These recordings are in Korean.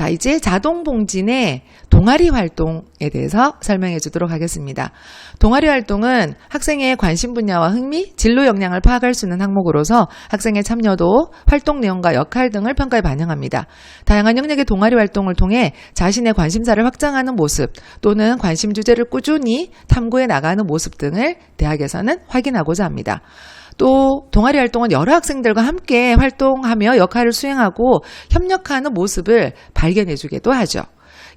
자, 이제 자동봉진의 동아리 활동에 대해서 설명해 주도록 하겠습니다. 동아리 활동은 학생의 관심 분야와 흥미, 진로 역량을 파악할 수 있는 항목으로서 학생의 참여도, 활동 내용과 역할 등을 평가에 반영합니다. 다양한 영역의 동아리 활동을 통해 자신의 관심사를 확장하는 모습 또는 관심 주제를 꾸준히 탐구해 나가는 모습 등을 대학에서는 확인하고자 합니다. 또 동아리 활동은 여러 학생들과 함께 활동하며 역할을 수행하고 협력하는 모습을 발견해주기도 하죠.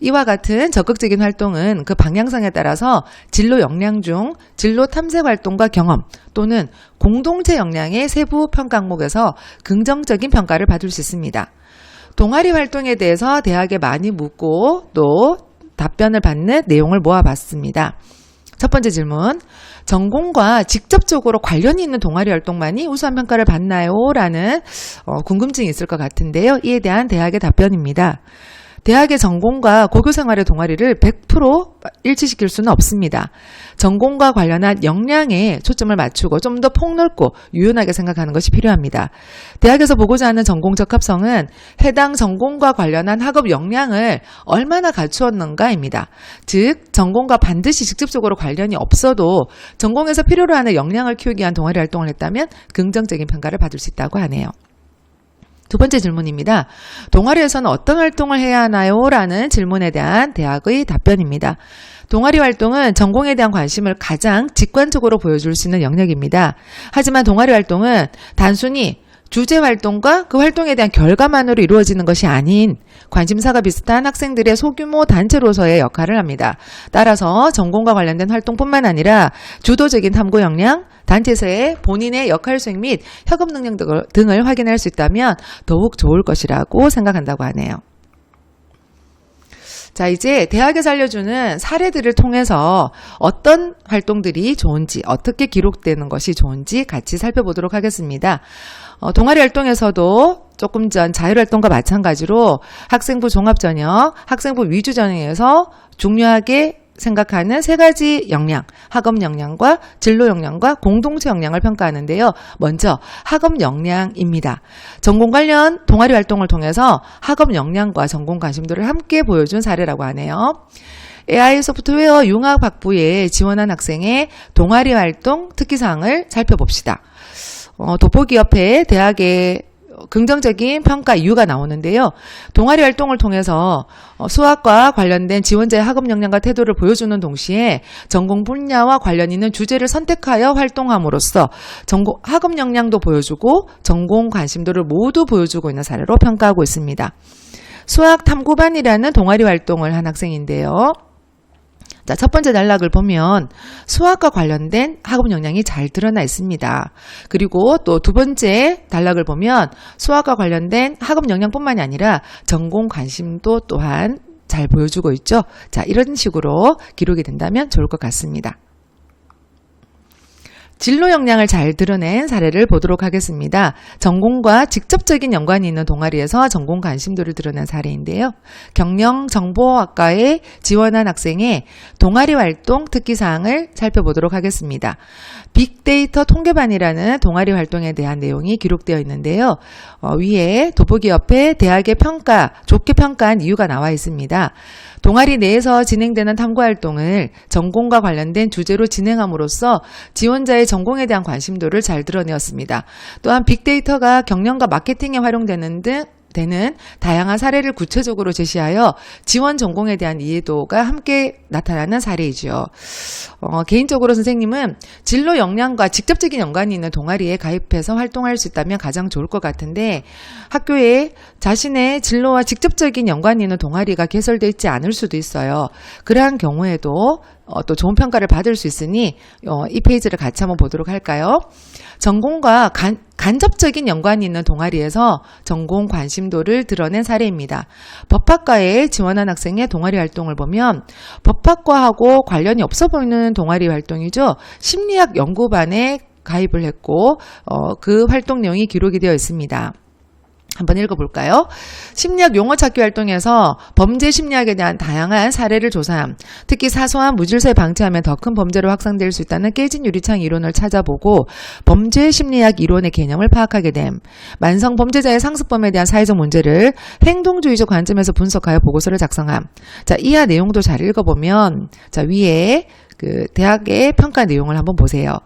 이와 같은 적극적인 활동은 그 방향성에 따라서 진로 역량 중 진로 탐색 활동과 경험 또는 공동체 역량의 세부 평가 항목에서 긍정적인 평가를 받을 수 있습니다. 동아리 활동에 대해서 대학에 많이 묻고 또 답변을 받는 내용을 모아봤습니다. 첫 번째 질문, 전공과 직접적으로 관련이 있는 동아리 활동만이 우수한 평가를 받나요? 라는 궁금증이 있을 것 같은데요. 이에 대한 대학의 답변입니다. 대학의 전공과 고교생활의 동아리를 100% 일치시킬 수는 없습니다. 전공과 관련한 역량에 초점을 맞추고 좀 더 폭넓고 유연하게 생각하는 것이 필요합니다. 대학에서 보고자 하는 전공 적합성은 해당 전공과 관련한 학업 역량을 얼마나 갖추었는가입니다. 즉, 전공과 반드시 직접적으로 관련이 없어도 전공에서 필요로 하는 역량을 키우기 위한 동아리 활동을 했다면 긍정적인 평가를 받을 수 있다고 하네요. 두 번째 질문입니다. 동아리에서는 어떤 활동을 해야 하나요? 라는 질문에 대한 대학의 답변입니다. 동아리 활동은 전공에 대한 관심을 가장 직관적으로 보여줄 수 있는 영역입니다. 하지만 동아리 활동은 단순히 주제 활동과 그 활동에 대한 결과만으로 이루어지는 것이 아닌 관심사가 비슷한 학생들의 소규모 단체로서의 역할을 합니다. 따라서 전공과 관련된 활동뿐만 아니라 주도적인 탐구 역량, 단체에서의 본인의 역할 수행 및 협업 능력 등을 확인할 수 있다면 더욱 좋을 것이라고 생각한다고 하네요. 자, 이제 대학에서 알려주는 사례들을 통해서 어떤 활동들이 좋은지, 어떻게 기록되는 것이 좋은지 같이 살펴보도록 하겠습니다. 동아리 활동에서도 조금 전 자율활동과 마찬가지로 학생부 종합전형, 학생부 위주전형에서 중요하게 생각하는 세 가지 역량, 학업 역량과 진로 역량과 공동체 역량을 평가하는데요. 먼저 학업 역량입니다. 전공 관련 동아리 활동을 통해서 학업 역량과 전공 관심도를 함께 보여준 사례라고 하네요. AI 소프트웨어 융합학부에 지원한 학생의 동아리 활동 특기사항을 살펴봅시다. 돋보기옆에 대학의 긍정적인 평가 이유가 나오는데요. 동아리 활동을 통해서 수학과 관련된 지원자의 학업 역량과 태도를 보여주는 동시에 전공 분야와 관련 있는 주제를 선택하여 활동함으로써 전공 학업 역량도 보여주고 전공 관심도를 모두 보여주고 있는 사례로 평가하고 있습니다. 수학 탐구반이라는 동아리 활동을 한 학생인데요. 자, 첫 번째 단락을 보면 수학과 관련된 학업 역량이 잘 드러나 있습니다. 그리고 또 두 번째 단락을 보면 수학과 관련된 학업 역량뿐만이 아니라 전공 관심도 또한 잘 보여주고 있죠. 자, 이런 식으로 기록이 된다면 좋을 것 같습니다. 진로 역량을 잘 드러낸 사례를 보도록 하겠습니다. 전공과 직접적인 연관이 있는 동아리에서 전공 관심도를 드러낸 사례인데요. 경영정보학과에 지원한 학생의 동아리 활동 특기사항을 살펴보도록 하겠습니다. 빅데이터 통계반이라는 동아리 활동에 대한 내용이 기록되어 있는데요. 위에 돋보기 옆에 대학의 평가, 좋게 평가한 이유가 나와 있습니다. 동아리 내에서 진행되는 탐구활동을 전공과 관련된 주제로 진행함으로써 지원자의 전공에 대한 관심도를 잘 드러내었습니다. 또한 빅데이터가 경영과 마케팅에 활용되는 되는 다양한 사례를 구체적으로 제시하여 지원 전공에 대한 이해도가 함께 나타나는 사례이죠. 개인적으로 선생님은 진로 역량과 직접적인 연관이 있는 동아리에 가입해서 활동할 수 있다면 가장 좋을 것 같은데 학교에 자신의 진로와 직접적인 연관이 있는 동아리가 개설되어 있지 않을 수도 있어요. 그러한 경우에도 또 좋은 평가를 받을 수 있으니 이 페이지를 같이 한번 보도록 할까요? 전공과 간접적인 연관이 있는 동아리에서 전공 관심도를 드러낸 사례입니다. 법학과에 지원한 학생의 동아리 활동을 보면 법학과하고 관련이 없어 보이는 동아리 활동이죠. 심리학 연구반에 가입을 했고 그 활동 내용이 기록이 되어 있습니다. 한번 읽어볼까요? 심리학 용어 찾기 활동에서 범죄 심리학에 대한 다양한 사례를 조사함. 특히 사소한 무질서에 방치하면 더 큰 범죄로 확산될 수 있다는 깨진 유리창 이론을 찾아보고 범죄 심리학 이론의 개념을 파악하게 됨. 만성 범죄자의 상습범에 대한 사회적 문제를 행동주의적 관점에서 분석하여 보고서를 작성함. 자, 이하 내용도 잘 읽어보면 자, 위에 그 대학의 평가 내용을 한번 보세요.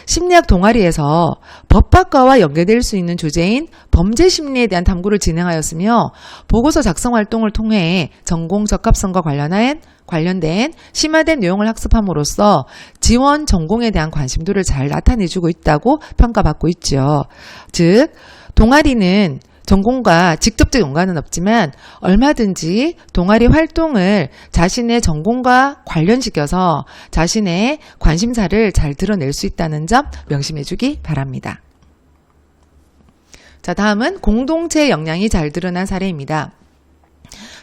심리학 동아리에서 법학과와 연계될 수 있는 주제인 범죄 심리에 대한 탐구를 진행하였으며 보고서 작성 활동을 통해 전공 적합성과 관련된 심화된 내용을 학습함으로써 지원 전공에 대한 관심도를 잘 나타내주고 있다고 평가받고 있죠. 즉 동아리는 전공과 직접적 연관은 없지만 얼마든지 동아리 활동을 자신의 전공과 관련시켜서 자신의 관심사를 잘 드러낼 수 있다는 점 명심해 주기 바랍니다. 자, 다음은 공동체 역량이 잘 드러난 사례입니다.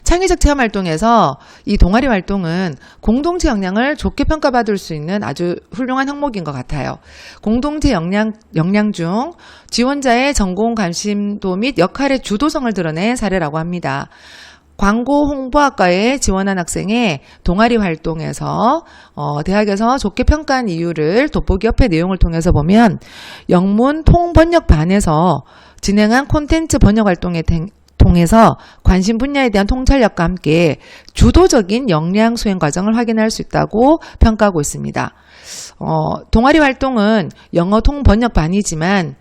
창의적 체험 활동에서 이 동아리 활동은 공동체 역량을 좋게 평가받을 수 있는 아주 훌륭한 항목인 것 같아요. 공동체 역량 중 지원자의 전공 관심도 및 역할의 주도성을 드러낸 사례라고 합니다. 광고 홍보학과에 지원한 학생의 동아리 활동에서 대학에서 좋게 평가한 이유를 돋보기 옆의 내용을 통해서 보면 영문 통번역반에서 진행한 콘텐츠 번역 활동에 통해서 관심 분야에 대한 통찰력과 함께 주도적인 역량 수행 과정을 확인할 수 있다고 평가하고 있습니다. 동아리 활동은 영어 통번역반이지만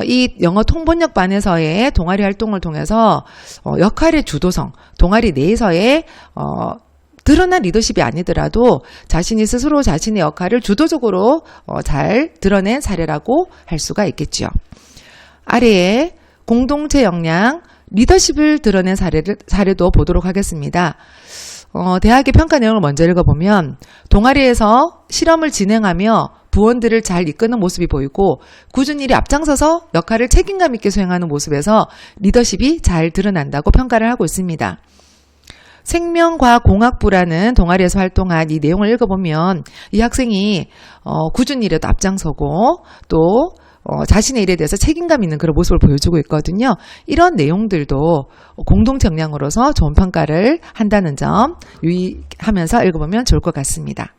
이 영어 통번역반에서의 동아리 활동을 통해서 역할의 주도성, 동아리 내에서의 드러난 리더십이 아니더라도 자신이 스스로 자신의 역할을 주도적으로 잘 드러낸 사례라고 할 수가 있겠죠. 아래에 공동체 역량, 리더십을 드러낸 사례도 보도록 하겠습니다. 대학의 평가 내용을 먼저 읽어보면 동아리에서 실험을 진행하며 부원들을 잘 이끄는 모습이 보이고 꾸준히 일에 앞장서서 역할을 책임감 있게 수행하는 모습에서 리더십이 잘 드러난다고 평가를 하고 있습니다. 생명과공학부라는 동아리에서 활동한 이 내용을 읽어보면 이 학생이 꾸준히 일에도 앞장서고 또 자신의 일에 대해서 책임감 있는 그런 모습을 보여주고 있거든요. 이런 내용들도 공동체 역량으로서 좋은 평가를 한다는 점 유의하면서 읽어보면 좋을 것 같습니다.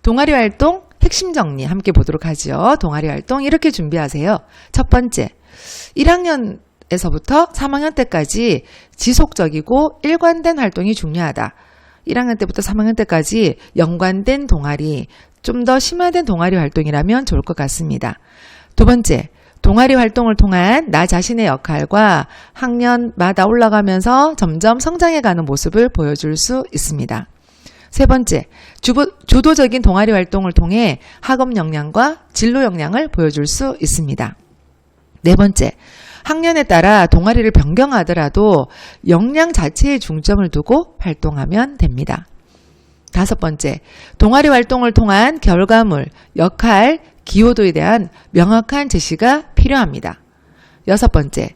동아리 활동 핵심 정리 함께 보도록 하죠. 동아리 활동 이렇게 준비하세요. 첫 번째, 1학년에서부터 3학년 때까지 지속적이고 일관된 활동이 중요하다. 1학년 때부터 3학년 때까지 연관된 동아리, 좀 더 심화된 동아리 활동이라면 좋을 것 같습니다. 두 번째, 동아리 활동을 통한 나 자신의 역할과 학년마다 올라가면서 점점 성장해가는 모습을 보여줄 수 있습니다. 세 번째, 주도적인 동아리 활동을 통해 학업 역량과 진로 역량을 보여줄 수 있습니다. 네 번째, 학년에 따라 동아리를 변경하더라도 역량 자체에 중점을 두고 활동하면 됩니다. 다섯 번째, 동아리 활동을 통한 결과물, 역할, 기여도에 대한 명확한 제시가 필요합니다. 여섯 번째,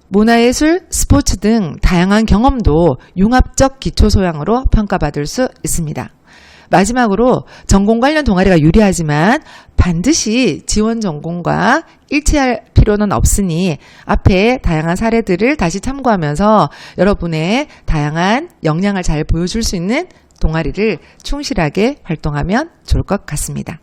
문화예술, 스포츠 등 다양한 경험도 융합적 기초 소양으로 평가받을 수 있습니다. 마지막으로 전공 관련 동아리가 유리하지만 반드시 지원 전공과 일치할 필요는 없으니 앞에 다양한 사례들을 다시 참고하면서 여러분의 다양한 역량을 잘 보여줄 수 있는 동아리를 충실하게 활동하면 좋을 것 같습니다.